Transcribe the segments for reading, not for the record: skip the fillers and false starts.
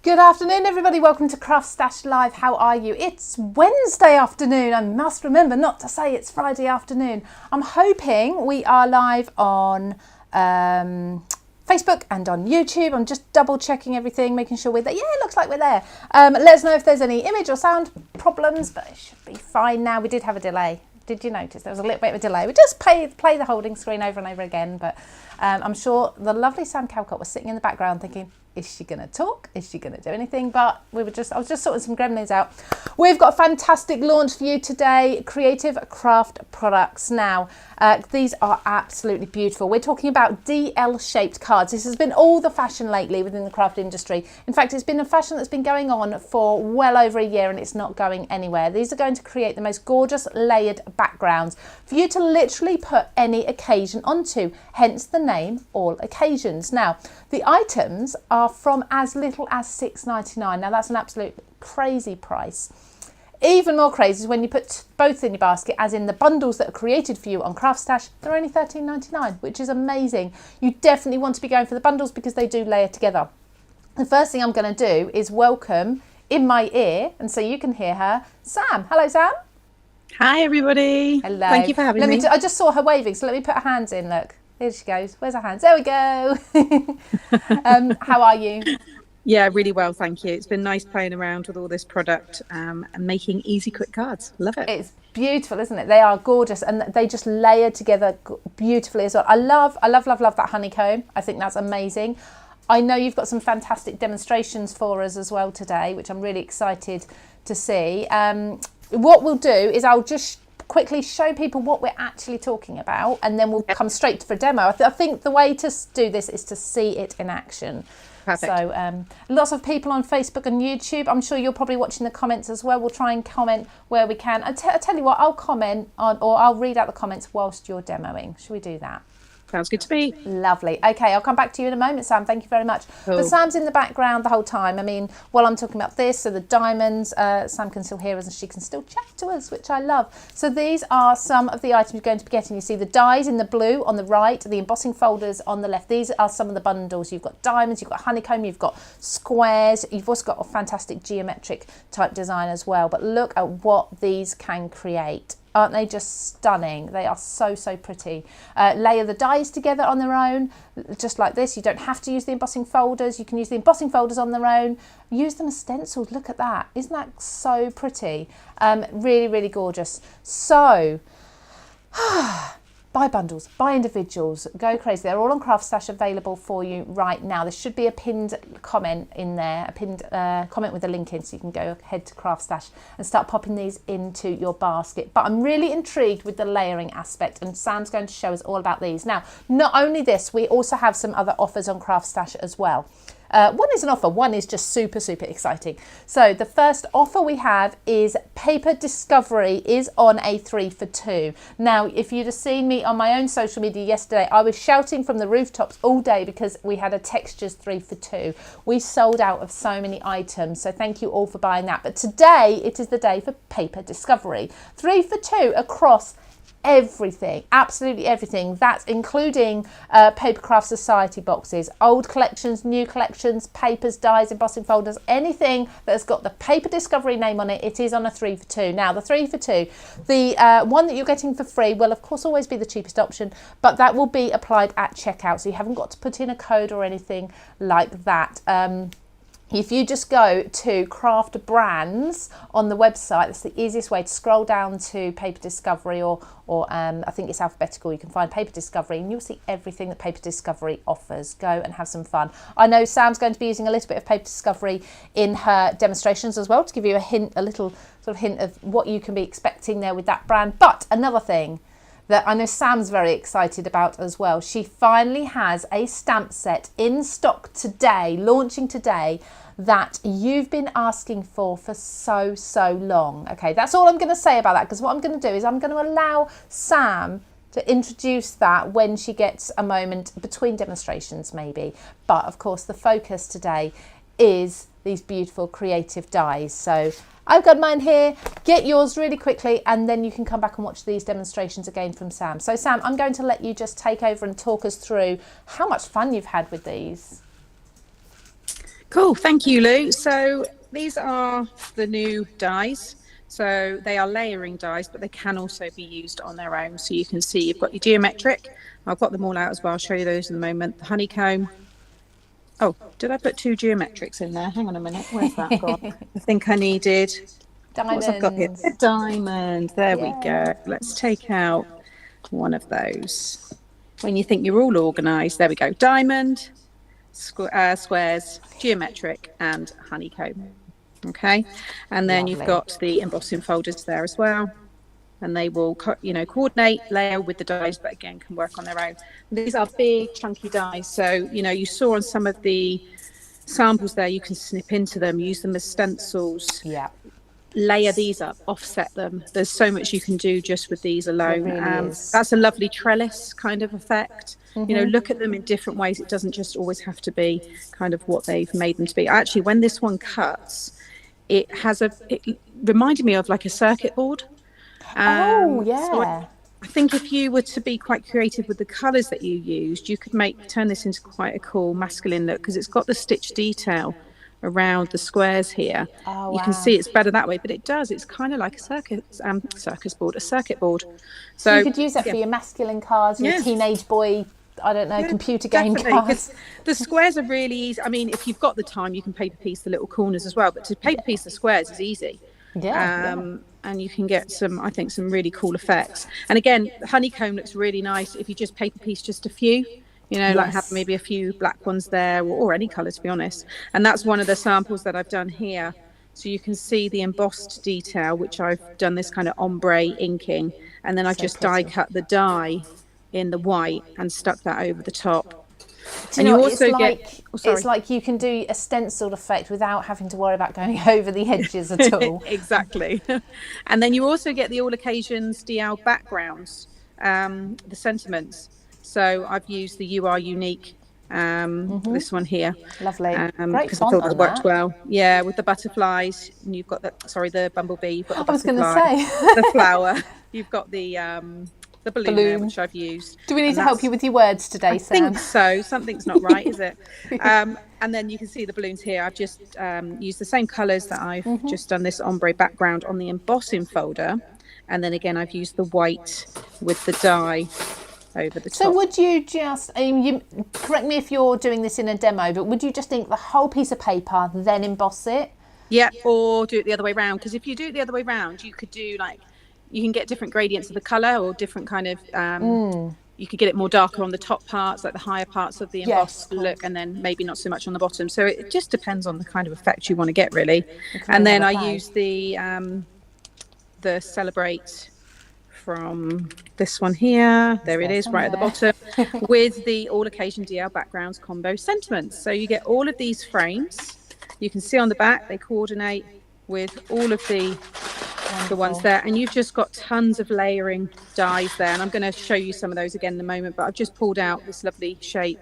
Good afternoon, everybody. Welcome to CraftStash Live. How are you? It's Wednesday afternoon. I must remember not to say it's Friday afternoon. I'm hoping we are live on Facebook and on YouTube. I'm just double checking everything, making sure we're there. Yeah, it looks like we're there. Let us know if there's any image or sound problems, but it should be fine now. We did have a delay. Did you notice there was a little bit of a delay? We just play the holding screen over and over again, but I'm sure the lovely Sam Calcott was sitting in the background thinking, is she going to talk? Is she going to do anything? But I was just sorting some gremlins out. We've got a fantastic launch for you today, Creative Craft Products. Now, these are absolutely beautiful. We're talking about DL-shaped cards. This has been all the fashion lately within the craft industry. In fact, it's been a fashion that's been going on for well over a year and it's not going anywhere. These are going to create the most gorgeous layered backgrounds for you to literally put any occasion onto, hence the name All Occasions. Now, the items are from as little as $6.99. Now that's an absolute crazy price. Even more crazy is when you put both in your basket, as in the bundles that are created for you on CraftStash, they're only $13.99, which is amazing. You definitely want to be going for the bundles because they do layer together. The first thing I'm going to do is welcome in my ear, and so you can hear her, Sam. Hello, Sam. Hi, everybody. Hello. Thank you for having me. I just saw her waving, so let me put her hands in. Look, here she goes. Where's her hands? There we go. How are you? Yeah, really well, thank you. It's been nice playing around with all this product and making easy, quick cards. Love it. It's beautiful, isn't it? They are gorgeous and they just layer together beautifully as well. I love that honeycomb. I think that's amazing. I know you've got some fantastic demonstrations for us as well today, which I'm really excited to see. What we'll do is I'll just quickly show people what we're actually talking about and then we'll come straight for a demo. I think the way to do this is to see it in action. Perfect. So lots of people on Facebook and YouTube. I'm sure you're probably watching the comments as well. We'll try and comment where we can. I tell you what, I'll comment on, or I'll read out the comments whilst you're demoing. Should we do that? Sounds good to me. Lovely. Okay, I'll come back to you in a moment, Sam. Thank you very much. Cool. But Sam's in the background the whole time. I mean, while I'm talking about this, so the diamonds, Sam can still hear us and she can still chat to us, which I love. So these are some of the items you're going to be getting. You see the dies in the blue on the right, the embossing folders on the left. These are some of the bundles. You've got diamonds, you've got honeycomb, you've got squares. You've also got a fantastic geometric type design as well. But look at what these can create. Aren't they just stunning? They are so pretty. Layer the dies together on their own, just like this. You don't have to use the embossing folders. You can use the embossing folders on their own. Use them as stencils. Look at that. Isn't that so pretty? Really gorgeous. So, buy bundles, buy individuals, go crazy. They're all on CraftStash available for you right now. There should be a pinned comment in there, a pinned comment with a link in, so you can go ahead to CraftStash and start popping these into your basket. But I'm really intrigued with the layering aspect, and Sam's going to show us all about these. Now, not only this, we also have some other offers on CraftStash as well. One is an offer, one is just super exciting. So the first offer we have is Paper Discovery is on a 3 for 2. Now, if you'd have seen me on my own social media yesterday, I was shouting from the rooftops all day because we had a textures 3 for 2. We sold out of so many items, so thank you all for buying that. But today, it is the day for Paper Discovery. 3 for 2 across everything, absolutely everything. That's including Papercraft Society boxes, old collections, new collections, papers, dies, embossing folders, anything that's got the Paper Discovery name on it, it is on a 3 for 2. Now, the 3 for 2, the one that you're getting for free will, of course, always be the cheapest option, but that will be applied at checkout, so you haven't got to put in a code or anything like that. If you just go to Craft Brands on the website, that's the easiest way to scroll down to Paper Discovery or I think it's alphabetical. You can find Paper Discovery and you'll see everything that Paper Discovery offers. Go and have some fun. I know Sam's going to be using a little bit of Paper Discovery in her demonstrations as well to give you a hint, a little sort of hint of what you can be expecting there with that brand. But another thing that I know Sam's very excited about as well. She finally has a stamp set in stock today, launching today, that you've been asking for so long. Okay, that's all I'm going to say about that, because what I'm going to do is I'm going to allow Sam to introduce that when she gets a moment between demonstrations maybe. But of course the focus today is these beautiful creative dies. So I've got mine here. Get yours really quickly and then you can come back and watch these demonstrations again from Sam. So Sam, I'm going to let you just take over and talk us through how much fun you've had with these. Cool. Thank you, Lou. So these are the new dies. So they are layering dies, but they can also be used on their own. So you can see you've got your geometric. I've got them all out as well. I'll show you those in a moment. The honeycomb. Oh, did I put 2 geometrics in there? Hang on a minute. Where's that gone? I think I needed... Diamonds. I've got here? A diamond. There we Yay. go. Let's take out one of those. When you think you're all organised, there we go. Diamond, squares, geometric, and honeycomb. Okay, and then you've got the embossing folders there as well, and they will, coordinate, layer with the dies, but again can work on their own. These are big, chunky dies, so you saw on some of the samples there, you can snip into them, use them as stencils. Yeah. Layer these up, offset them. There's so much you can do just with these alone. Really That's a lovely trellis kind of effect. Look at them in different ways. It doesn't just always have to be kind of what they've made them to be. Actually, when this one cuts, it reminded me of like a circuit board. Oh, yeah. So I think if you were to be quite creative with the colours that you used, you could turn this into quite a cool masculine look, because it's got the stitch detail around the squares here. Oh, you can see it's better that way, but it does. It's kind of like a circuit board. So you could use that for your masculine cards, your teenage boy, I don't know, computer game cards. The squares are really easy. I mean, if you've got the time, you can paper piece the little corners as well, but to paper piece the squares is easy. And you can get some really cool effects. And again, honeycomb looks really nice if you just paper piece just a few. Like have maybe a few black ones there, or any colour, to be honest. And that's one of the samples that I've done here. So you can see the embossed detail, which I've done this kind of ombre inking. And then I've just die cut the die in the white and stuck that over the top. Do you know, it's like you can do a stenciled effect without having to worry about going over the edges at all. Exactly. And then you also get the all occasions DL backgrounds, the sentiments. So I've used the You Are Unique, this one here. Lovely. Great font I thought it worked well. Yeah, with the butterflies. And you've got the bumblebee. You've got the butterfly, I was going to say. the flower. You've got the balloon there, which I've used. Do we need to help you with your words today, Sam? I think so. Something's not right, is it? And then you can see the balloons here. I've just used the same colours that I've just done this ombre background on the embossing folder. And then again, I've used the white with the die over the top. So would you just, correct me if you're doing this in a demo, but would you just ink the whole piece of paper, then emboss it? Yeah, or do it the other way around. Because if you do it the other way around, you could do you can get different gradients of the colour, or different kind of, you could get it more darker on the top parts, like the higher parts of the embossed look, and then maybe not so much on the bottom. So it just depends on the kind of effect you want to get, really. And then I use the Celebrate from this one here. There it is, right at the bottom, with the all occasion DL backgrounds combo sentiments. So you get all of these frames. You can see on the back they coordinate with all of the ones there, and you've just got tons of layering dies there, and I'm going to show you some of those again in a moment, but I've just pulled out this lovely shape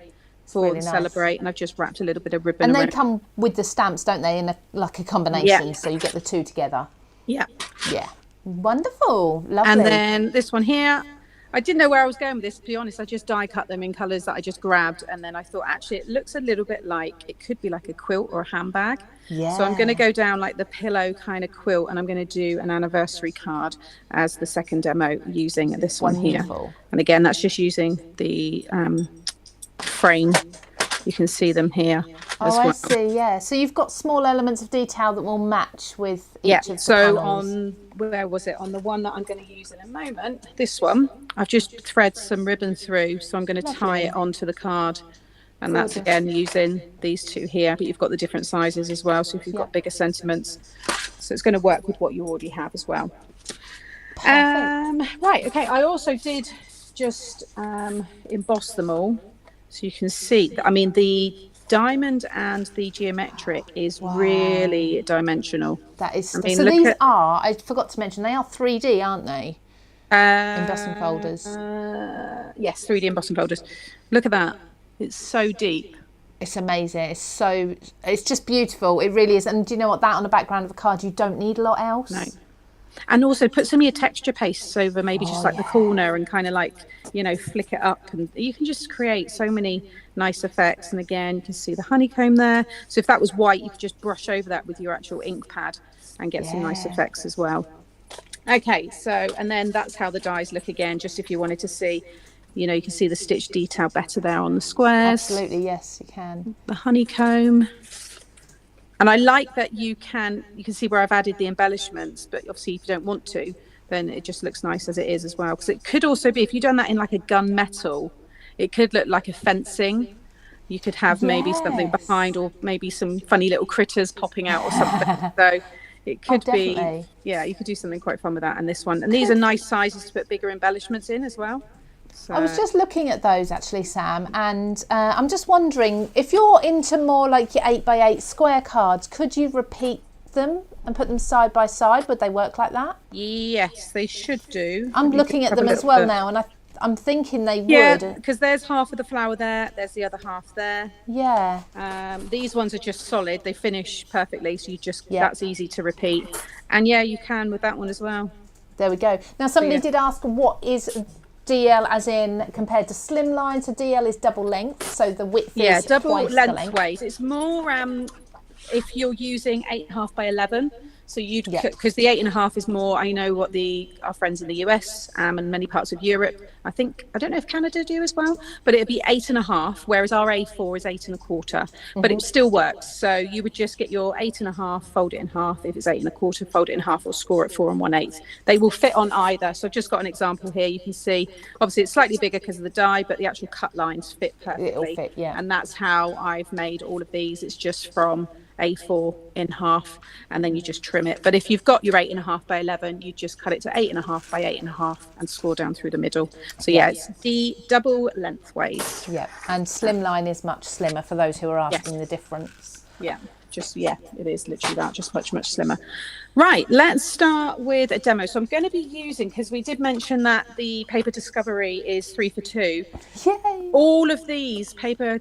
for the Celebrate, and I've just wrapped a little bit of ribbon and around. they come with the stamps, don't they, in a combination, so you get the two together. Yeah Wonderful. Lovely. And then this one here, I didn't know where I was going with this, to be honest. I just die cut them in colours that I just grabbed, and then I thought, actually, it looks a little bit like, it could be like a quilt or a handbag. So I'm going to go down like the pillow kind of quilt, and I'm going to do an anniversary card as the second demo using this one here. And again, that's just using the frame. You can see them here as well. I see, So you've got small elements of detail that will match with each of the panels. Where was it? On the one that I'm going to use in a moment, this one, I've just thread some ribbon through, so I'm going to tie it onto the card. And that's again using these two here, but you've got the different sizes as well. So if you've got bigger sentiments, so it's going to work with what you already have as well. Right, okay. I also did just emboss them all, so you can see. I mean, the diamond and the geometric is really dimensional. That is. So these are, I forgot to mention, they are 3D, aren't they? Embossing folders. Yes, 3D embossing folders. Look at that. It's so deep. It's amazing. It's just beautiful. It really is. And do you know what? That on the background of a card, you don't need a lot else. No. And also put some of your texture pastes over maybe just like the corner, and kind of like, flick it up, and you can just create so many nice effects. And again, you can see the honeycomb there. So if that was white, you could just brush over that with your actual ink pad and get some nice effects as well. Okay, so, and then that's how the dies look again, just if you wanted to see, you know, you can see the stitch detail better there on the squares. Absolutely, yes, you can. The honeycomb. And I like that you can see where I've added the embellishments, but obviously if you don't want to, then it just looks nice as it is as well. Because it could also be, if you've done that in like a gunmetal, it could look like a fencing. You could have maybe something behind, or maybe some funny little critters popping out or something. So it could be, yeah, you could do something quite fun with that. And this one, and these are nice sizes to put bigger embellishments in as well. So. I was just looking at those actually, Sam, and I'm just wondering if you're into more like your 8x8 square cards, could you repeat them and put them side by side? Would they work like that? Yes, they should do. I'm looking at them as well now, and I'm thinking they would. Yeah, because there's half of the flower there, there's the other half there. Yeah. These ones are just solid, they finish perfectly, so you just, that's easy to repeat. And yeah, you can with that one as well. There we go. Now somebody did ask, what is DL as in compared to slimline? So DL is double length, so the width is double twice lengthways. It's more if you're using 8.5 by 11. So you'd, because the 8.5 is more, I know what our friends in the US and many parts of Europe, I don't know if Canada do as well, but it'd be 8.5, whereas our A4 is 8.25, but it still works. So you would just get your 8.5, fold it in half. If it's 8.25, fold it in half, or score at 4 1/8. They will fit on either. So I've just got an example here. You can see, obviously it's slightly bigger because of the die, but the actual cut lines fit perfectly. It'll fit, And that's how I've made all of these. It's just from A4 in half, and then you just trim it. But if you've got your 8.5 by 11, you just cut it to 8.5 by 8.5 and score down through the middle. So it's the double lengthways. Yeah, and slimline is much slimmer for those who are asking the difference. Yeah, it is literally that, just much slimmer. Right, let's start with a demo. So I'm going to be using, because we did mention that the paper discovery is 3 for 2. Yay! All of these paper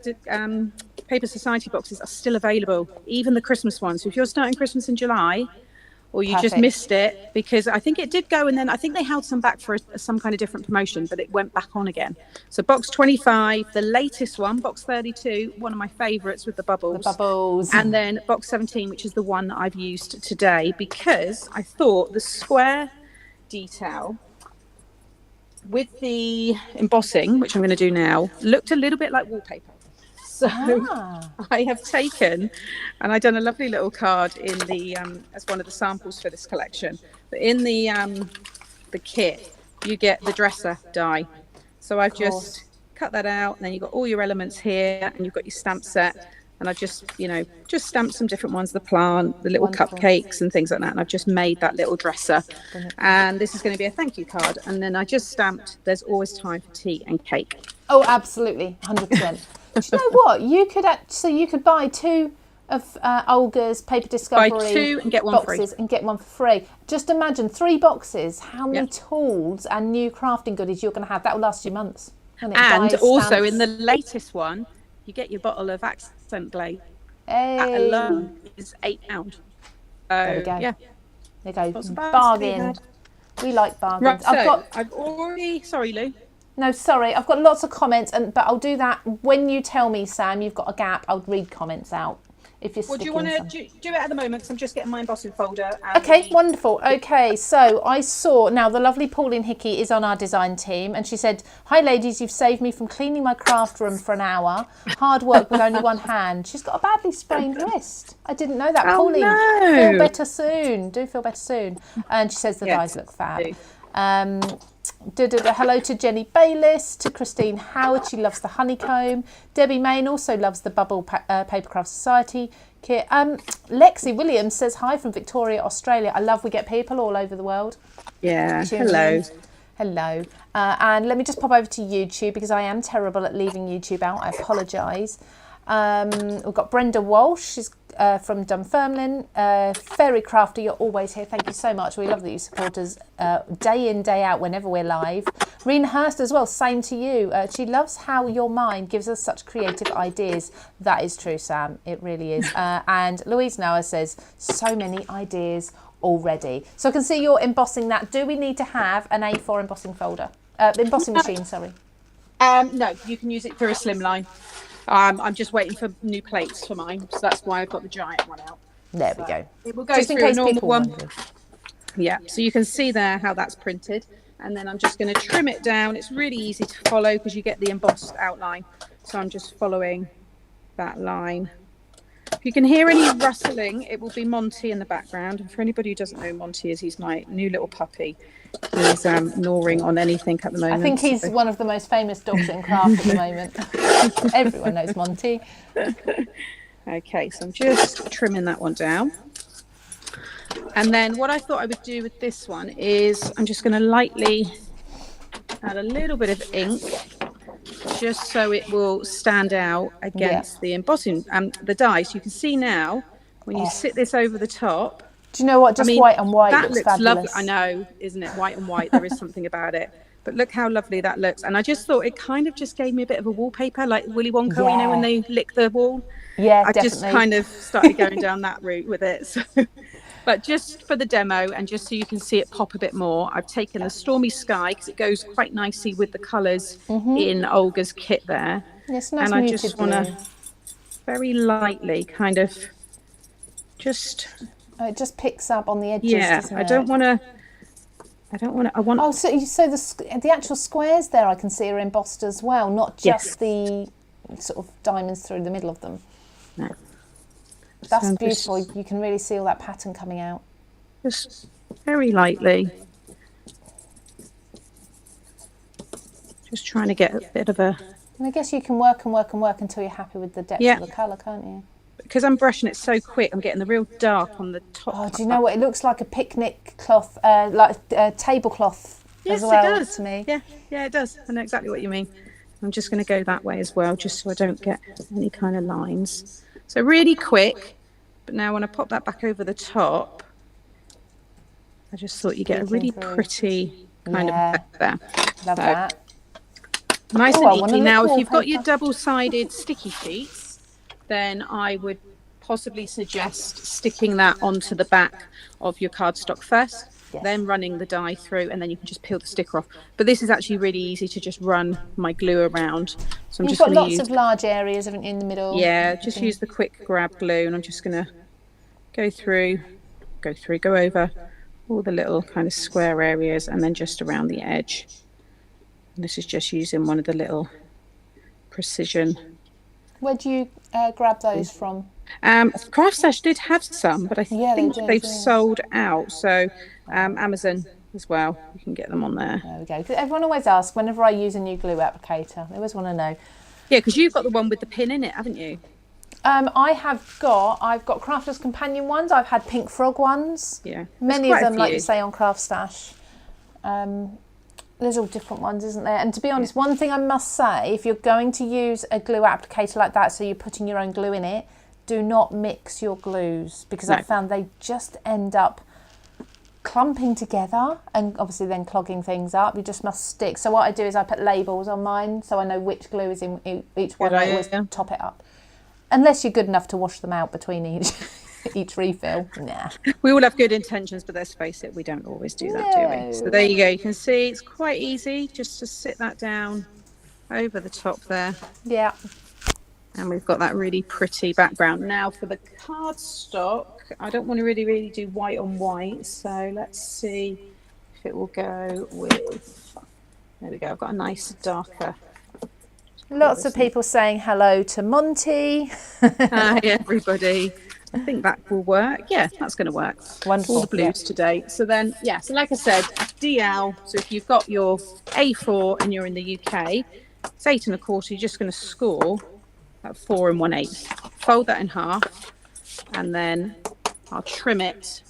society boxes are still available, even the Christmas ones. So if you're starting Christmas in July, or you just missed it, because I think it did go, and then I think they held some back for some kind of different promotion, but it went back on again. So box 25, the latest one, box 32, one of my favorites with the bubbles. And then box 17, which is the one that I've used today, because I thought the square detail with the embossing, which I'm going to do now, looked a little bit like wallpaper. So I have taken, and I've done a lovely little card in the as one of the samples for this collection. But in the kit, you get the dresser die. So I've just cut that out, and then you've got all your elements here, and you've got your stamp set. And I've just stamped some different ones, the plant, the little cupcakes and things like that. And I've just made that little dresser. And this is going to be a thank you card. And then I just stamped, there's always time for tea and cake. Oh, absolutely, 100%. Do you know what? You could buy 2 of Olga's Paper Discovery buy 2 and get one boxes free. and get one for free. Just imagine 3 boxes, how many tools and new crafting goodies you're going to have. That will last you months. And also in the latest one, you get your bottle of accent glaze. That alone is £8. There we go. Yeah. There you go. Bargain. We like bargains. Right, I've already... Sorry, Lou. No, sorry. I've got lots of comments, but I'll do that when you tell me, Sam, you've got a gap. I'll read comments out. If you're do you want to do it at the moment? Because I'm just getting my embossing folder. Okay, wonderful. Okay, so I saw, now the lovely Pauline Hickey is on our design team, and she said, "Hi ladies, you've saved me from cleaning my craft room for an hour. Hard work with only one hand." She's got a badly sprained wrist. I didn't know that. Pauline, feel better soon. Do feel better soon. And she says the dies look fab. Hello to Jenny Bayliss, to Christine Howard, she loves the honeycomb. Debbie Main also loves the Bubble Papercraft Society kit. Lexi Williams says hi from Victoria, Australia. I love we get people all over the world. Yeah, hello. Hello. And let me just pop over to YouTube, because I am terrible at leaving YouTube out. I apologise. We've got Brenda Walsh, she's from Dunfermline. Fairy Crafter, you're always here. Thank you so much. We love that you support us day in, day out, whenever we're live. Reen Hurst as well, same to you. She loves how your mind gives us such creative ideas. That is true, Sam. It really is. And Louise Noah says, so many ideas already. So I can see you're embossing that. Do we need to have an A4 embossing folder? Embossing machine, sorry. No, you can use it through a slimline. I'm just waiting for new plates for mine, so that's why I've got the giant one out. There we go. It will go Just in through a case normal people one. wondered. Yeah, so you can see there how that's printed, and then I'm just going to trim it down. It's really easy to follow because you get the embossed outline. So I'm just following that line. If you can hear any rustling, it will be Monty in the background. And for anybody who doesn't know who Monty is, he's my new little puppy. He's gnawing on anything at the moment. I think he's one of the most famous dogs in craft at the moment. Everyone knows Monty. Okay, so I'm just trimming that one down. And then what I thought I would do with this one is I'm just going to lightly add a little bit of ink, just so it will stand out against the embossing, the die. So you can see now when you sit this over the top. Do you know what? Just white and white that looks fabulous. lovely. I know, isn't it? White and white. There is something about it. But look how lovely that looks. And I just thought it kind of just gave me a bit of a wallpaper, like Willy Wonka, you know, when they lick the wall. Yeah, I definitely. just kind of started going down that route with it. So. But just for the demo and just so you can see it pop a bit more, I've taken the Stormy Sky because it goes quite nicely with the colours in Olga's kit there. It's nice, and I just want to very lightly kind of just... it just picks up on the edges, doesn't it? I don't want to... I want... Oh, so the actual squares there I can see are embossed as well, not just the sort of diamonds through the middle of them. No. That's beautiful. You can really see all that pattern coming out. Just very lightly. Just trying to get a bit of a... And I guess you can work and work and work until you're happy with the depth of the colour, can't you? Because I'm brushing it so quick, I'm getting the real dark on the top. Oh, do you know what? It looks like a picnic cloth, like a tablecloth as well. Yes, it does. To me. Yeah, it does. I know exactly what you mean. I'm just going to go that way as well, just so I don't get any kind of lines. So really quick, but now when I pop that back over the top, I just thought you get a really pretty kind of effect there. Love that. Nice and easy. Now, if you've got your double-sided sticky sheets, then I would possibly suggest sticking that onto the back of your cardstock first, then running the die through, and then you can just peel the sticker off. But this is actually really easy to just run my glue around. So I'm You've just got lots of large areas, haven't you, in the middle? Yeah, just use the quick grab glue, and I'm just going to go over all the little kind of square areas, and then just around the edge. And this is just using one of the little precision. Where do you grab those from? CraftStash did have some, but I think they've sold out. So Amazon as well, you can get them on there. There we go. 'Cause everyone always asks whenever I use a new glue applicator. They always want to know. Yeah, because you've got the one with the pin in it, haven't you? I've got Crafter's Companion ones. I've had Pink Frog ones. Yeah. Many of them, like you say, on CraftStash. There's all different ones, isn't there? And to be honest, one thing I must say, if you're going to use a glue applicator like that, so you're putting your own glue in it, do not mix your glues, because I found they just end up clumping together and obviously then clogging things up. You just must stick. So what I do is I put labels on mine so I know which glue is in each one. I always top it up. Unless you're good enough to wash them out between each refill. Nah. We all have good intentions, but let's face it, we don't always do that, do we? So there you go. You can see it's quite easy just to sit that down over the top there. Yeah. And we've got that really pretty background. Now for the cardstock, I don't want to really do white on white. So let's see if it will go with, there we go. I've got a nice darker. Lots of people saying hello to Monty. Hi, everybody. I think that will work. Yeah, that's going to work. Wonderful. All the blues today. So then, so like I said, DL. So if you've got your A4 and you're in the UK, it's 8 1/4. You're just going to score at 4 1/8. Fold that in half, and then I'll trim it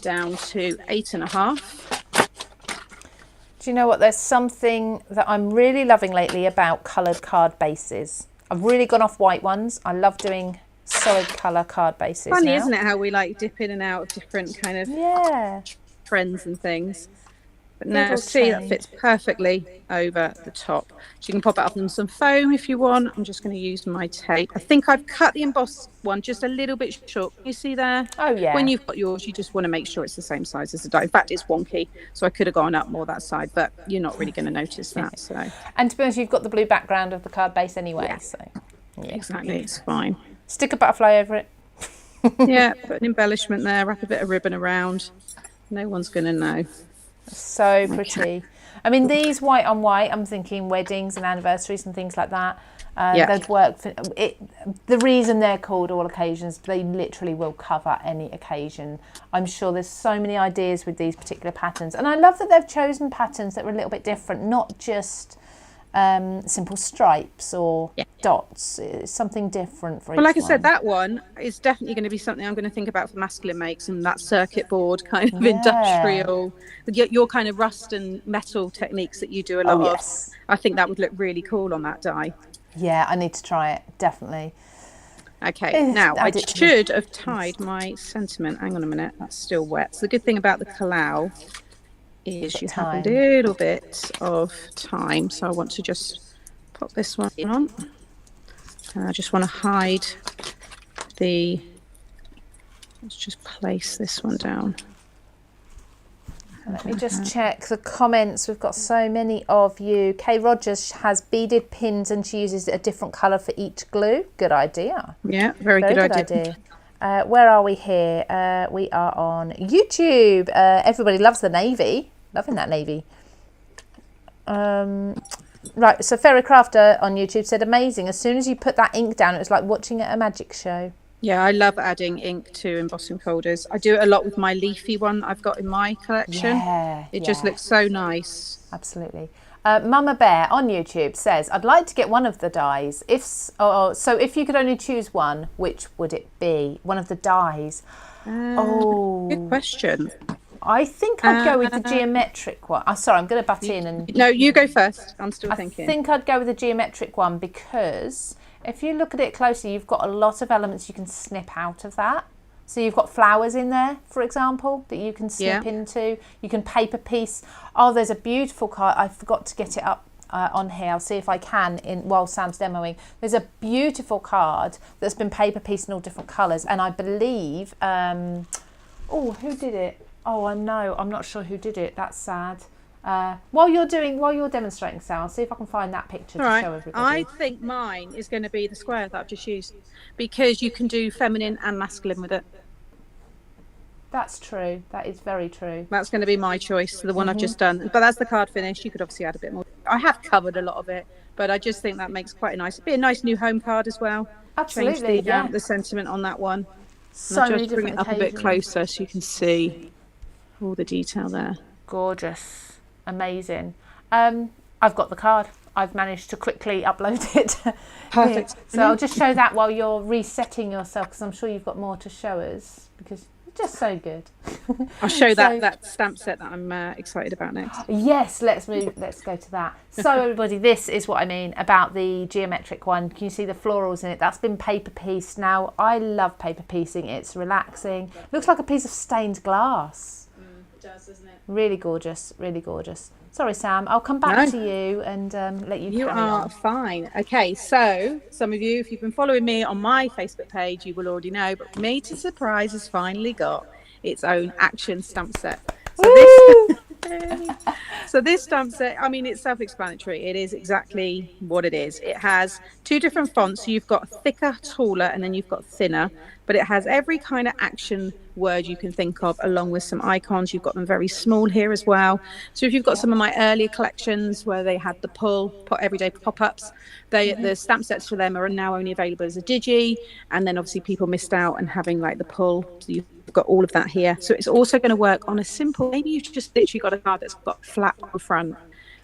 down to 8 1/2. Do you know what? There's something that I'm really loving lately about coloured card bases. I've really gone off white ones. I love doing solid colour card bases. Funny, now. Isn't it, how we like dip in and out of different kind of trends and things. But now see, that fits perfectly over the top. So you can pop it up on some foam if you want. I'm just going to use my tape. I think I've cut the embossed one just a little bit short. You see there? Oh, yeah. When you've got yours, you just want to make sure it's the same size as the die. In fact, it's wonky, so I could have gone up more that side, but you're not really going to notice that. So. And to be honest, you've got the blue background of the card base anyway. So exactly, it's fine. Stick a butterfly over it. Yeah, put an embellishment there, wrap a bit of ribbon around. No one's going to know. So pretty. Okay. I mean, these white on white, I'm thinking weddings and anniversaries and things like that. They'd work for it. The reason they're called all occasions, they literally will cover any occasion. I'm sure there's so many ideas with these particular patterns. And I love that they've chosen patterns that are a little bit different, not just simple stripes or dots. It's something different for each one. Well, like I said, that one is definitely going to be something I'm going to think about for masculine makes, and that circuit board kind of industrial, your kind of rust and metal techniques that you do a lot of. I think that would look really cool on that die. Yeah, I need to try it, definitely. Okay, now I should have tied my sentiment. Hang on a minute, that's still wet. So the good thing about the Kalau is you have a little bit of time, so I want to just pop this one on, and I just want to hide let's just place this one down. Let me just check the comments. We've got so many of you. Kay Rogers has beaded pins and she uses a different colour for each glue. Good idea. Yeah, very good idea. Where are we here? We are on YouTube. Everybody loves the navy. Loving that navy. Right, so Fairy Crafter on YouTube said, amazing. As soon as you put that ink down, it was like watching at a magic show. Yeah, I love adding ink to embossing folders. I do it a lot with my leafy one I've got in my collection. It just looks so nice. Absolutely. Mama Bear on YouTube says, I'd like to get one of the dies. So if you could only choose one, which would it be? One of the dies. Good question. I think I'd go with the geometric one. Sorry, I'm going to butt in. No, you go first. I'm still thinking. I think I'd go with the geometric one because if you look at it closely, you've got a lot of elements you can snip out of that. So you've got flowers in there, for example, that you can snip into. You can paper piece. Oh, there's a beautiful card. I forgot to get it up on here. I'll see if I can while Sam's demoing. There's a beautiful card that's been paper pieced in all different colours. And I believe, who did it? Oh, I know. I'm not sure who did it. That's sad. While you're demonstrating, Sal, I'll see if I can find that picture to show everybody. I think mine is going to be the square that I've just used because you can do feminine and masculine with it. That's true. That is very true. That's going to be my choice, the one I've just done. But that's the card finish. You could obviously add a bit more. I have covered a lot of it, but I just think that makes quite a nice, be a nice new home card as well. Absolutely. Change the sentiment on that one. So many just bring it up a bit closer so you can see all the detail there. Gorgeous. Amazing. I've got the card. I've managed to quickly upload it. Perfect. So I'll just show that while you're resetting yourself, because I'm sure you've got more to show us, because you're just so good. I'll show that stamp set that I'm excited about next. Yes, let's go to that. So everybody, this is what I mean about the geometric one. Can you see the florals in it? That's been paper pieced. Now, I love paper piecing. It's relaxing. Looks like a piece of stained glass. It does, doesn't it? Really gorgeous, really gorgeous. Sorry, Sam, I'll come back to you and let you carry on. You are fine. Okay, so some of you, if you've been following me on my Facebook page, you will already know, but Made to Surprise has finally got its own action stamp set. So this stamp set, I mean, it's self-explanatory. It is exactly what it is. It has two different fonts. So you've got thicker, taller, and then you've got thinner. But it has every kind of action word you can think of, along with some icons. You've got them very small here as well. So if you've got some of my earlier collections where they had the everyday pop-ups, the stamp sets for them are now only available as a digi. And then obviously people missed out on having like the pull. So you've got all of that here. So it's also going to work on a simple, maybe you've just literally got a card that's got flat on front.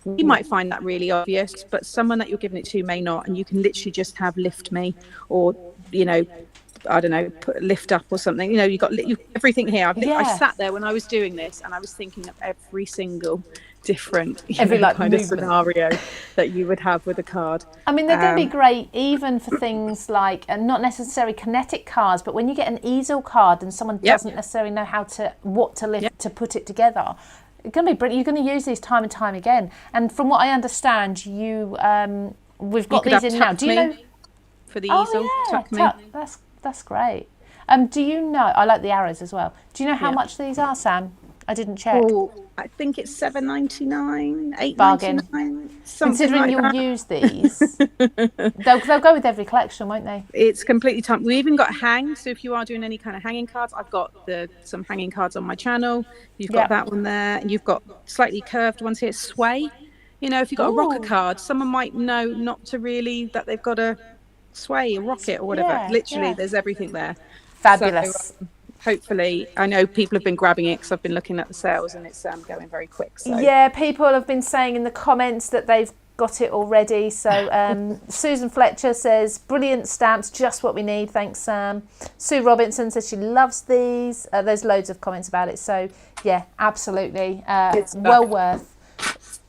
You might find that really obvious, but someone that you're giving it to may not, and you can literally just have lift me, or I don't know, put lift up or something. You've got everything here. I sat there when I was doing this and I was thinking of every single different kind of scenario that you would have with a card. I mean, they're going to be great even for things like, not necessarily kinetic cards, but when you get an easel card and someone doesn't necessarily know what to lift to put it together, It's going to be brilliant. You're going to use these time and time again. And from what I understand, we've got these in now. Do you know? For the easel, tuck me. That's great. Do you know? I like the arrows as well. Do you know how much these are, Sam? I didn't check. Oh, I think it's $7.99, $8.99. Bargain. Considering you'll use these, they'll go with every collection, won't they? It's completely time. We even got hang. So if you are doing any kind of hanging cards, I've got some hanging cards on my channel. You've got that one there, and you've got slightly curved ones here. Sway. You know, if you've got a rocker card, someone might know not to really that they've got a sway, a rocket, or whatever. Literally, there's everything there. Fabulous. So, hopefully, I know people have been grabbing it because I've been looking at the sales and it's going very quick. So. Yeah, people have been saying in the comments that they've got it already. So Susan Fletcher says, brilliant stamps, just what we need. Thanks, Sam. Sue Robinson says she loves these. There's loads of comments about it. So, yeah, absolutely. Well worth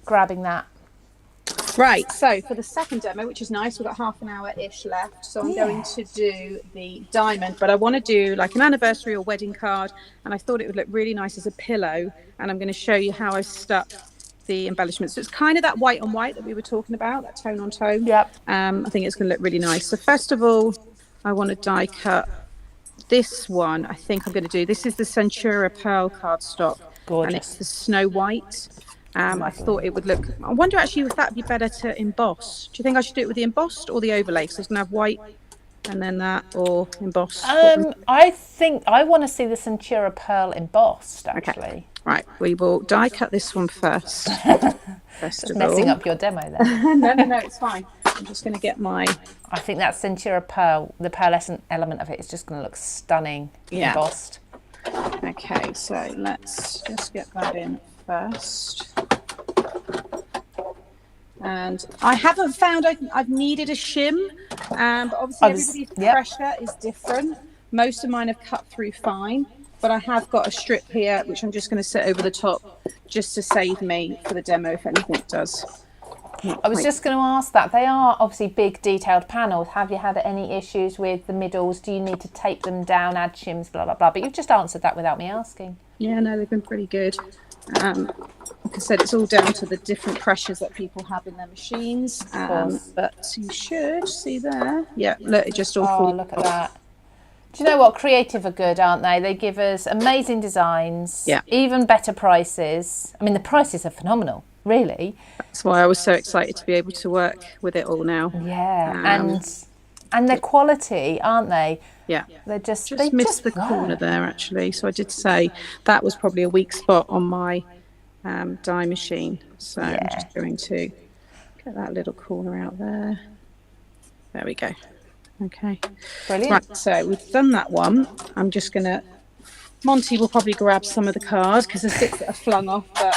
grabbing that. Right, so for the second demo, which is nice, we've got half an hour-ish left. So I'm going to do the diamond, but I want to do like an anniversary or wedding card. And I thought it would look really nice as a pillow. And I'm going to show you how I've stuck the embellishments. So it's kind of that white on white that we were talking about, that tone on tone. Yep. I think it's going to look really nice. So first of all, I want to die cut this one. I think I'm going to do, this is the Centura Pearl cardstock. Gorgeous. And it's the Snow White. I thought it would look, I wonder actually if that would be better to emboss. Do you think I should do it with the embossed or the overlay? Because I was going to have white and then that, or embossed. I think I want to see the Centura Pearl embossed, actually. Okay. Right, we will die cut this one first. Just messing up your demo there. No, it's fine. I'm just going to get my... I think that Centura Pearl, the pearlescent element of it is just going to look stunning embossed. Okay, so let's just get that in first. And I haven't found I've needed a shim, but obviously everybody's pressure is different. Most of mine have cut through fine, but I have got a strip here which I'm just going to sit over the top just to save me for the demo if anything does. I was just going to ask that. They are obviously big detailed panels. Have you had any issues with the middles? Do you need to tape them down, add shims, blah, blah, blah? But you've just answered that without me asking. Yeah, no, they've been pretty good. Like I said, it's all down to the different pressures that people have in their machines. But you should see there. Yeah, look, it just all falls. Oh, look at that. Do you know what? Creative are good, aren't they? They give us amazing designs, even better prices. I mean, the prices are phenomenal, really. That's why I was so excited to be able to work with it all now. Yeah, and their quality, aren't they? Yeah, they just missed the corner there actually. So I did say that was probably a weak spot on my die machine. So I'm just going to get that little corner out there. There we go. Okay, brilliant. Right, so we've done that one. I'm just gonna. Monty will probably grab some of the cards because there's bits that are flung off, but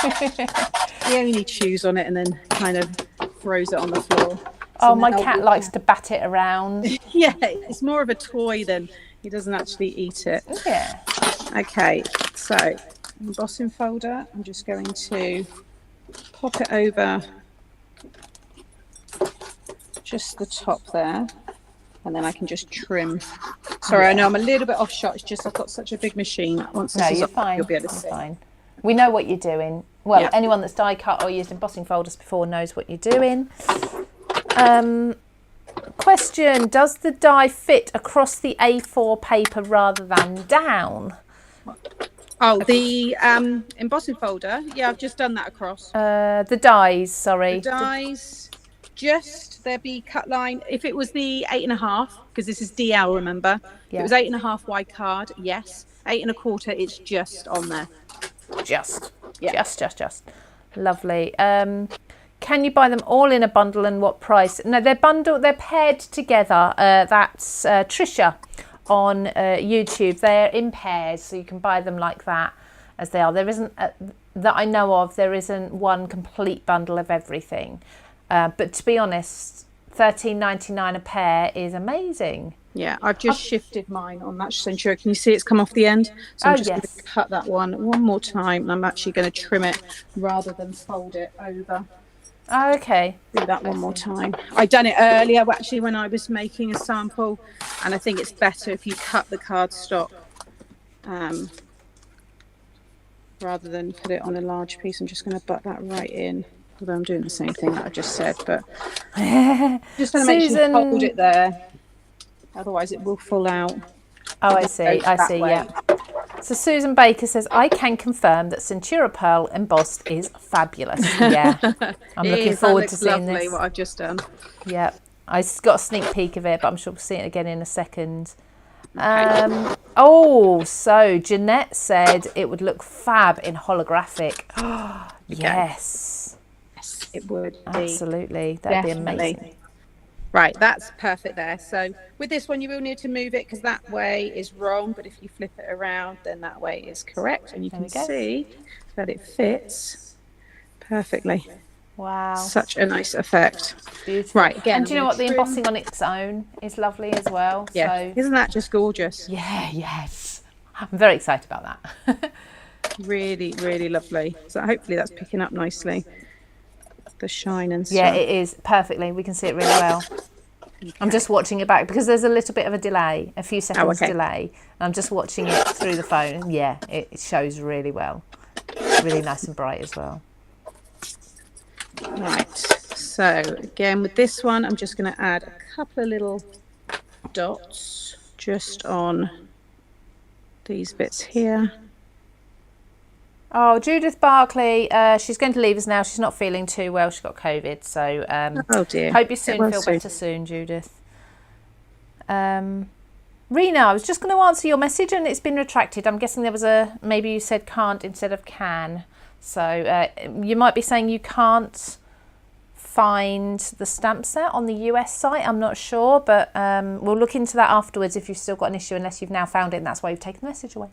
he only chews on it and then kind of throws it on the floor. So my cat likes to bat it around. Yeah, it's more of a toy than he doesn't actually eat it. Yeah. Okay, so embossing folder. I'm just going to pop it over just the top there, and then I can just trim. Sorry, I know I'm a little bit off shot. It's just I've got such a big machine. Once this is fine. You'll be able to see. Fine. We know what you're doing. Well, anyone that's die cut or used embossing folders before knows what you're doing. Question, does the die fit across the A4 paper rather than down? Oh, the embossing folder. Yeah, I've just done that across. The dies, sorry. The dies, just there be cut line. If it was the 8.5, because this is DL, remember? If it was 8.5 wide card, yes. 8 1/4, it's just on there. Just. Lovely. Can you buy them all in a bundle and what price? No, they're paired together. That's Trisha on YouTube. They're in pairs, so you can buy them like that as they are. There isn't, that I know of, there isn't one complete bundle of everything. But to be honest, $13.99 a pair is amazing. Yeah, I've just shifted mine on that Centura. Can you see it's come off the end? So I'm just going to cut that one more time, and I'm actually going to trim it rather than fold it over. Oh, okay. Do that one more time. I done it earlier actually when I was making a sample, and I think it's better if you cut the cardstock rather than put it on a large piece. I'm just going to butt that right in, although I'm doing the same thing that I just said, but just going to make sure you hold it there, otherwise it will fall out. Oh, I see, yeah. So Susan Baker says, I can confirm that Centura Pearl embossed is fabulous. Yeah, I'm looking forward to seeing this. What I've just done. Yeah, I got a sneak peek of it, but I'm sure we'll see it again in a second. Okay. So Jeanette said it would look fab in holographic. Yes, it would be. Absolutely, that'd be amazing. Right, that's perfect there. So with this one, you will need to move it because that way is wrong. But if you flip it around, then that way is correct. And you can see that it fits perfectly. Wow. Such a nice effect. Beautiful. Right, again. And do you know what? The embossing on its own is lovely as well. Yeah. So... Isn't that just gorgeous? Yeah, yes. I'm very excited about that. Really, really lovely. So hopefully that's picking up nicely. The shine and stuff. Yeah, it is perfectly. We can see it really well. Okay. I'm just watching it back because there's a little bit of a delay, a few seconds delay. And I'm just watching it through the phone. Yeah, it shows really well. Really nice and bright as well. Right. So again, with this one, I'm just going to add a couple of little dots just on these bits here. Oh, Judith Barclay, she's going to leave us now. She's not feeling too well. She's got COVID. So oh dear. Hope you feel better soon, Judith. Rena, I was just going to answer your message and it's been retracted. I'm guessing there was maybe you said can't instead of can. So you might be saying you can't find the stamp set on the US site. I'm not sure, but we'll look into that afterwards if you've still got an issue, unless you've now found it and that's why you've taken the message away.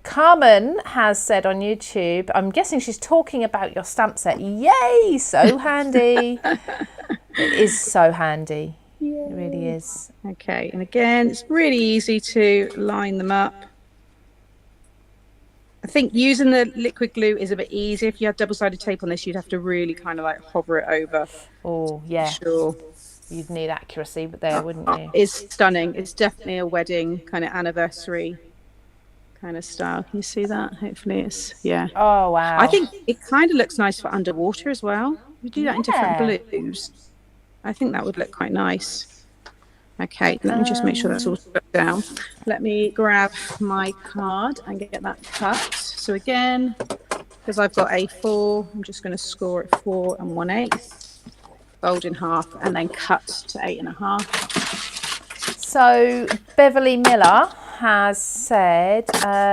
Carmen has said on YouTube, I'm guessing she's talking about your stamp set. Yay, so handy. It is so handy. Yay. It really is. Okay, and again, it's really easy to line them up. I think using the liquid glue is a bit easier. If you had double-sided tape on this, you'd have to really kind of like hover it over. Oh, yeah. Sure. You'd need accuracy there, wouldn't you? It's stunning. It's definitely a wedding kind of anniversary kind of style. Can you see that? Hopefully it's, yeah. Oh, wow. I think it kind of looks nice for underwater as well. We do that in different blues. I think that would look quite nice. Okay, let me just make sure that's all put down. Let me grab my card and get that cut. So again, because I've got A4, I'm just going to score it 4 1/8, fold in half, and then cut to 8 1/2. So Beverly Miller has said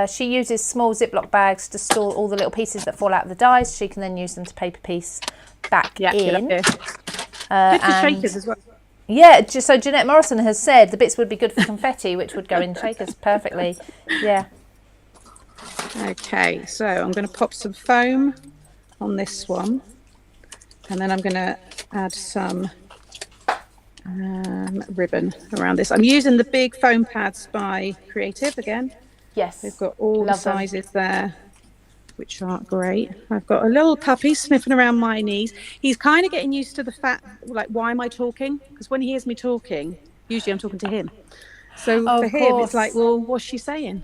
she uses small Ziploc bags to store all the little pieces that fall out of the dies. She can then use them to paper piece back in. Good for shakers as well. Yeah, so Jeanette Morrison has said the bits would be good for confetti, which would go in shakers perfectly. Yeah. Okay, so I'm going to pop some foam on this one, and then I'm going to add some ribbon around this. I'm using the big foam pads by Creative again. Yes. They've got all the sizes there, which are great. I've got a little puppy sniffing around my knees. He's kind of getting used to the fact, like, why am I talking? Because when he hears me talking, usually I'm talking to him. So for him, it's like, well, what's she saying?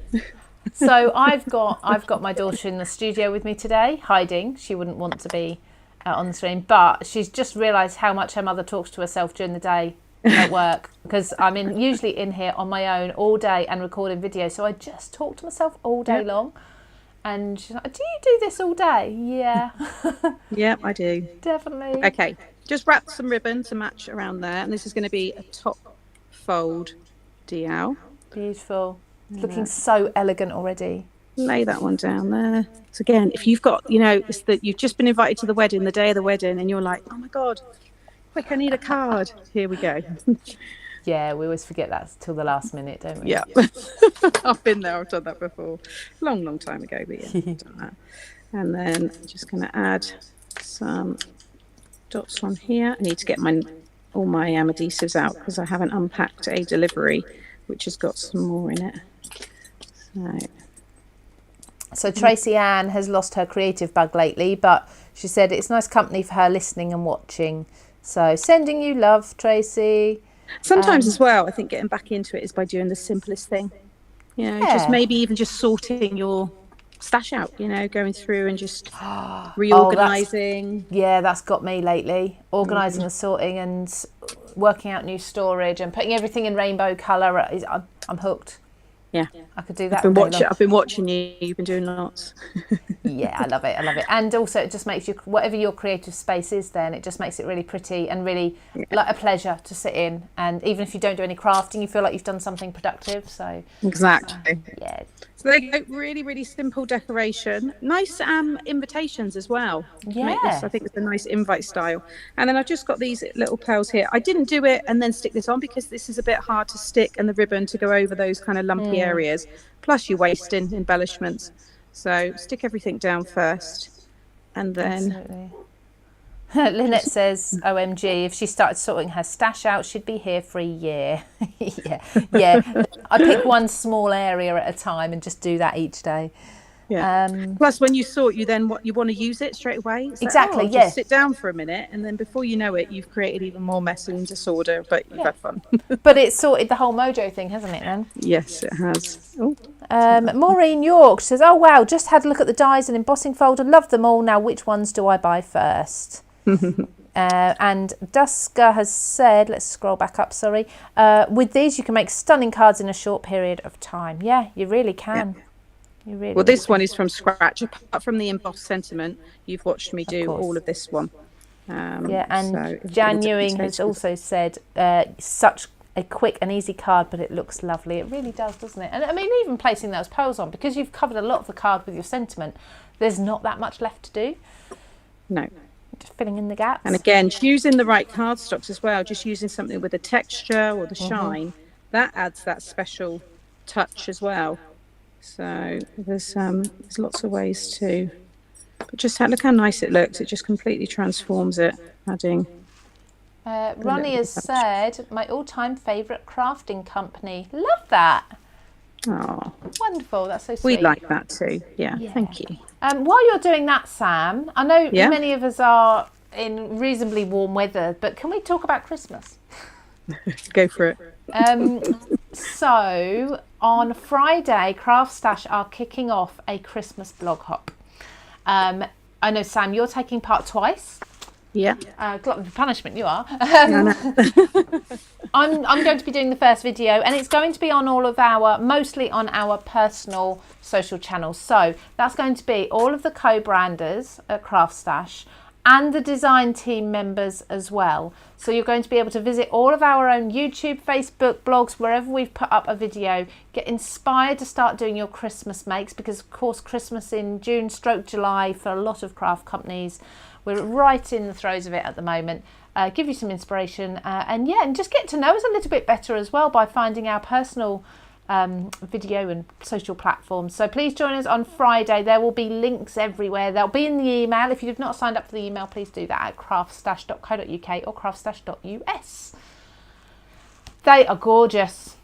So I've got my daughter in the studio with me today, hiding. She wouldn't want to be on the stream, but she's just realised how much her mother talks to herself during the day at work, because I'm usually in here on my own all day and recording videos. So I just talk to myself all day long. And she's like, do you do this all day? Yeah. Yep, I do. Definitely. Okay, just wrap some ribbon to match around there. And this is going to be a top fold DL. Beautiful. It's looking so elegant already. Lay that one down there. So again, if you've got, it's that you've just been invited to the wedding, the day of the wedding, and you're like, oh my God, quick, I need a card. Here we go. Yeah, we always forget that till the last minute, don't we? Yeah. I've been there. I've done that before. Long time ago, but yeah, I've done that. And then I'm just going to add some dots on here. I need to get all my adhesives out because I haven't unpacked a delivery, which has got some more in it. So Tracy Ann has lost her creative bug lately, but she said it's nice company for her listening and watching. So sending you love, Tracy. Sometimes as well, I think getting back into it is by doing the simplest thing. You know, just maybe even just sorting your stash out, you know, going through and just reorganizing. That's got me lately. Organising and sorting and working out new storage and putting everything in rainbow colour. I'm hooked. Yeah, I could do that. I've been watching you. You've been doing lots. Yeah, I love it. And also it just makes you, whatever your creative space is then, it just makes it really pretty and really like a pleasure to sit in. And even if you don't do any crafting, you feel like you've done something productive. So exactly. Yeah. So they go really, really simple decoration. Nice invitations as well. Yeah. I think it's a nice invite style. And then I've just got these little pearls here. I didn't do it and then stick this on because this is a bit hard to stick and the ribbon to go over those kind of lumpy areas. Plus you're wasting embellishments. So stick everything down first. And then... Absolutely. Lynette says, OMG, if she started sorting her stash out, she'd be here for a year. yeah. I pick one small area at a time and just do that each day. Yeah. Plus, when you sort, you want to use it straight away. It's exactly. Like, just sit down for a minute, and then before you know it, you've created even more mess and disorder. But you've had fun. But it's sorted the whole mojo thing, hasn't it? Then. Yes, it has. Maureen York says, "Oh wow, just had a look at the dies and embossing folder. Love them all. Now, which ones do I buy first?" And Duska has said, let's scroll back up, sorry. With these, you can make stunning cards in a short period of time. Yeah, you really can. Yeah. You really, well, this one is from scratch. Apart from the embossed sentiment, you've watched me do all of this one. And so Jan Ewing has also said, such a quick and easy card, but it looks lovely. It really does, doesn't it? And I mean, even placing those pearls on, because you've covered a lot of the card with your sentiment, there's not that much left to do. No. Just filling in the gaps. And again, choosing the right cardstocks as well, just using something with the texture or the shine, that adds that special touch as well. So there's lots of ways to, but just look how nice it looks. It just completely transforms it, adding. Ronnie has said, my all-time favourite crafting company. Love that. Oh, wonderful. That's so sweet. We like that too. Yeah. Thank you. While you're doing that, Sam, I know many of us are in reasonably warm weather, but can we talk about Christmas? Go for it. So on Friday, CraftStash are kicking off a Christmas blog hop. I know, Sam, you're taking part twice. Yeah. Glutton for punishment, you are. I'm going to be doing the first video, and it's going to be on mostly on our personal social channels. So that's going to be all of the co-branders at CraftStash and the design team members as well. So you're going to be able to visit all of our own YouTube, Facebook, blogs, wherever we've put up a video, get inspired to start doing your Christmas makes, because of course Christmas in June/July for a lot of craft companies. We're right in the throes of it at the moment. Give you some inspiration and just get to know us a little bit better as well by finding our personal video and social platforms. So please join us on Friday. There will be links everywhere. They'll be in the email. If you've not signed up for the email, please do that at craftstash.co.uk or craftstash.us. They are gorgeous.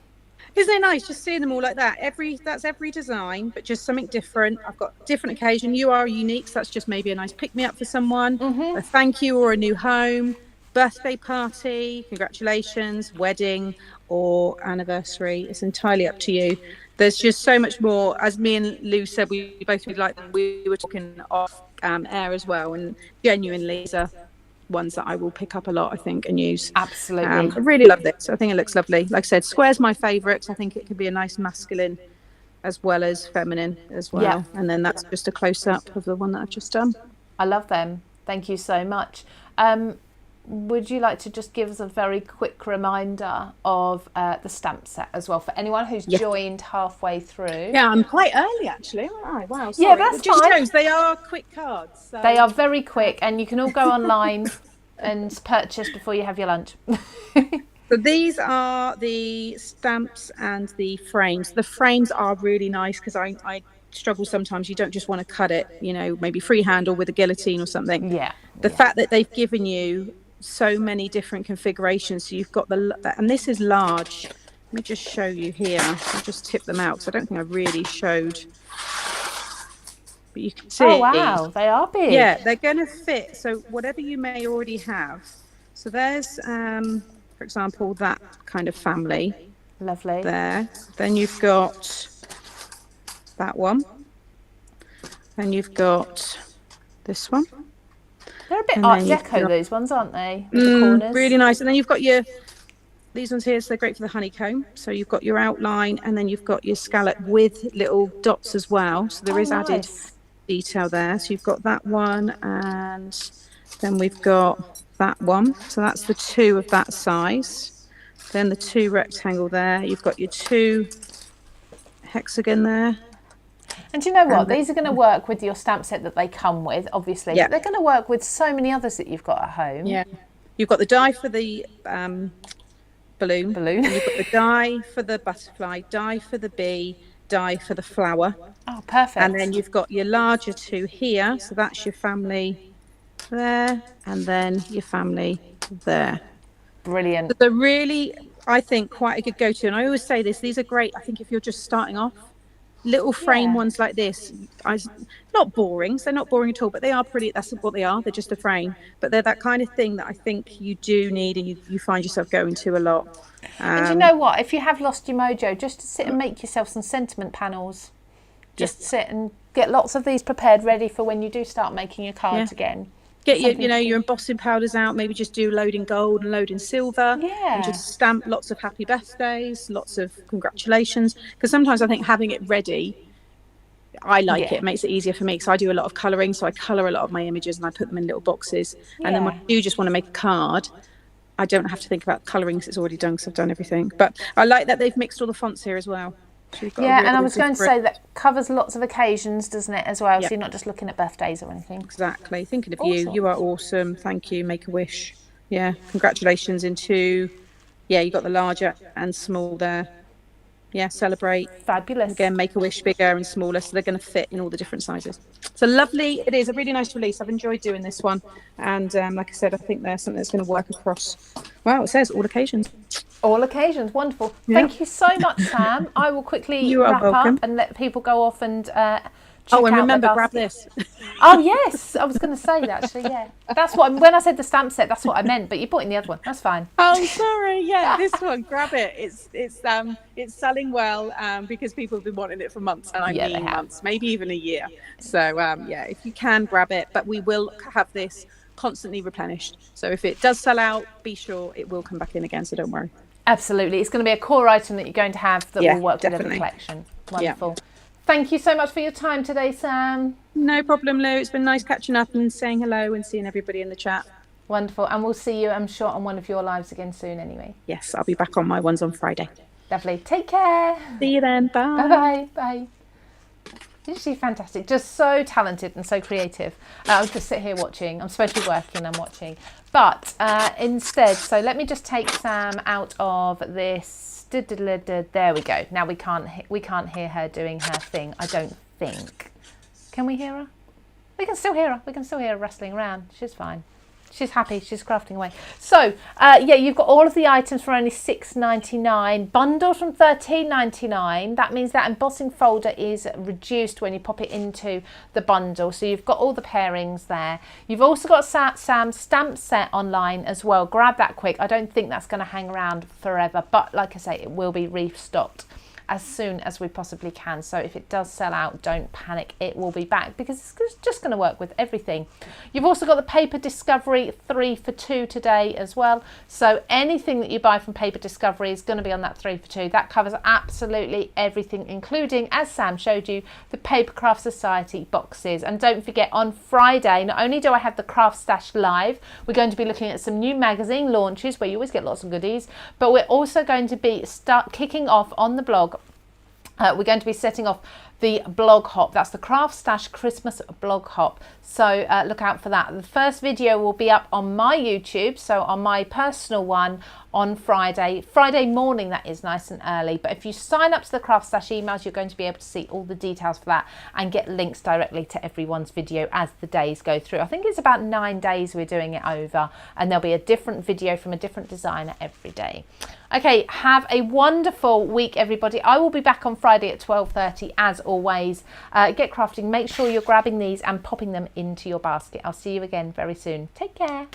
Isn't it nice just seeing them all like that? That's every design, but just something different. I've got different occasion. You are unique, so that's just maybe a nice pick-me-up for someone, a thank you or a new home, birthday party, congratulations, wedding or anniversary. It's entirely up to you. There's just so much more. As me and Lou said, we both really like them. We were talking off air as well, and genuinely these are ones that I will pick up a lot, I think, and use. Absolutely. I really love this. I think it looks lovely. Like I said, square's my favourite. I think it could be a nice masculine as well as feminine as well. Yeah. And then that's just a close-up of the one that I've just done. I love them. Thank you so much. Would you like to just give us a very quick reminder of the stamp set as well for anyone who's joined halfway through? Yeah, I'm quite early actually. Oh, wow. Sorry. Yeah, that's just fine. Shows they are quick cards. So. They are very quick, and you can all go online and purchase before you have your lunch. So these are the stamps and the frames. The frames are really nice because I struggle sometimes. You don't just want to cut it, maybe freehand or with a guillotine or something. Yeah. The fact that they've given you so many different configurations, so you've got and this is large. Let me just show you here. I'll just tip them out, so I don't think I really showed, but you can see. Oh wow, they are big. Yeah, they're going to fit, so whatever you may already have. So there's for example that kind of family. Lovely. There, then you've got that one. And you've got this one. They're a bit Art Deco, those ones, aren't they? With the corners. Really nice. And then you've got these ones here, so they're great for the honeycomb. So you've got your outline, and then you've got your scallop with little dots as well. So there is added detail there. So you've got that one, and then we've got that one. So that's the 2 of that size. Then the 2 rectangle there. You've got your 2 hexagon there. And do you know what? These are going to work with your stamp set that they come with, obviously. Yeah. But they're going to work with so many others that you've got at home. Yeah. You've got the die for the balloon. And you've got the die for the butterfly, die for the bee, die for the flower. Oh, perfect. And then you've got your larger 2 here. So that's your family there, and then your family there. Brilliant. So they're really, I think, quite a good go-to. And I always say this, these are great, I think, if you're just starting off. Little frame ones like this, not boring, so they're not boring at all, but they are pretty, that's what they are, they're just a frame. But they're that kind of thing that I think you do need, and you find yourself going to a lot. And you know what, if you have lost your mojo, just to sit and make yourself some sentiment panels. Just sit and get lots of these prepared, ready for when you do start making your cards again. Get your embossing powders out, maybe just do load in gold and load in silver. Yeah. And just stamp lots of happy birthdays, lots of congratulations. Because sometimes I think having it ready, I like it. It makes it easier for me, because I do a lot of colouring. So I colour a lot of my images and I put them in little boxes. And then when I do just want to make a card, I don't have to think about colouring because it's already done, because I've done everything. But I like that they've mixed all the fonts here as well. So and I was going to say that covers lots of occasions, doesn't it, as well? So you're not just looking at birthdays or anything. Exactly. Thinking of you. You are awesome. Thank you. Make a wish. Yeah. Congratulations into, you got the larger and small there. Yeah. Celebrate. Fabulous. Again, make a wish bigger and smaller. So they're going to fit in all the different sizes. So lovely. It is a really nice release. I've enjoyed doing this one. And like I said, I think there's something that's going to work across, it says all occasions. All occasions, wonderful. Yeah. Thank you so much, Sam. I will quickly wrap up and let people go off and check out. And remember, grab this. Oh yes, I was going to say that actually. Yeah, that's what when I said the stamp set, that's what I meant. But you put in the other one. That's fine. Oh, sorry. Yeah, this one. Grab it. It's selling well because people have been wanting it for months, and I mean months, maybe even a year. So if you can, grab it. But we will have this constantly replenished. So if it does sell out, be sure it will come back in again. So don't worry. Absolutely. It's going to be a core item that you're going to have that will work with every collection. Wonderful. Yeah. Thank you so much for your time today, Sam. No problem, Lou. It's been nice catching up and saying hello and seeing everybody in the chat. Wonderful. And we'll see you, I'm sure, on one of your lives again soon anyway. Yes, I'll be back on my ones on Friday. Lovely. Take care. See you then. Bye. Bye-bye. Bye. She's fantastic, just so talented and so creative. I'll just sit here watching. I'm supposed to be working, I'm watching. But instead, so let me just take Sam out of this. There we go. Now we can't hear her doing her thing, I don't think. Can we hear her? We can still hear her. We can still hear her rustling around. She's fine. She's happy. She's crafting away. So, you've got all of the items for only $6.99. Bundles from $13.99. That means that embossing folder is reduced when you pop it into the bundle. So you've got all the pairings there. You've also got Sam's stamp set online as well. Grab that quick. I don't think that's going to hang around forever. But like I say, it will be restocked as soon as we possibly can. So if it does sell out, don't panic, it will be back because it's just going to work with everything. You've also got the Paper Discovery 3 for 2 today as well. So anything that you buy from Paper Discovery is going to be on that 3 for 2. That covers absolutely everything, including, as Sam showed you, the Paper Craft Society boxes. And don't forget, on Friday, not only do I have the CraftStash live, we're going to be looking at some new magazine launches where you always get lots of goodies, but we're also going to be kicking off on the blog. We're going to be setting off the blog hop. That's the CraftStash Christmas blog hop. So look out for that. The first video will be up on my YouTube, so on my personal one on Friday morning, that is, nice and early. But if you sign up to the CraftStash emails, you're going to be able to see all the details for that and get links directly to everyone's video as the days go through. I think it's about 9 days we're doing it over, and there'll be a different video from a different designer every day. Okay, have a wonderful week, everybody. I will be back on Friday at 12:30 as always. Get crafting. Make sure you're grabbing these and popping them into your basket. I'll see you again very soon. Take care.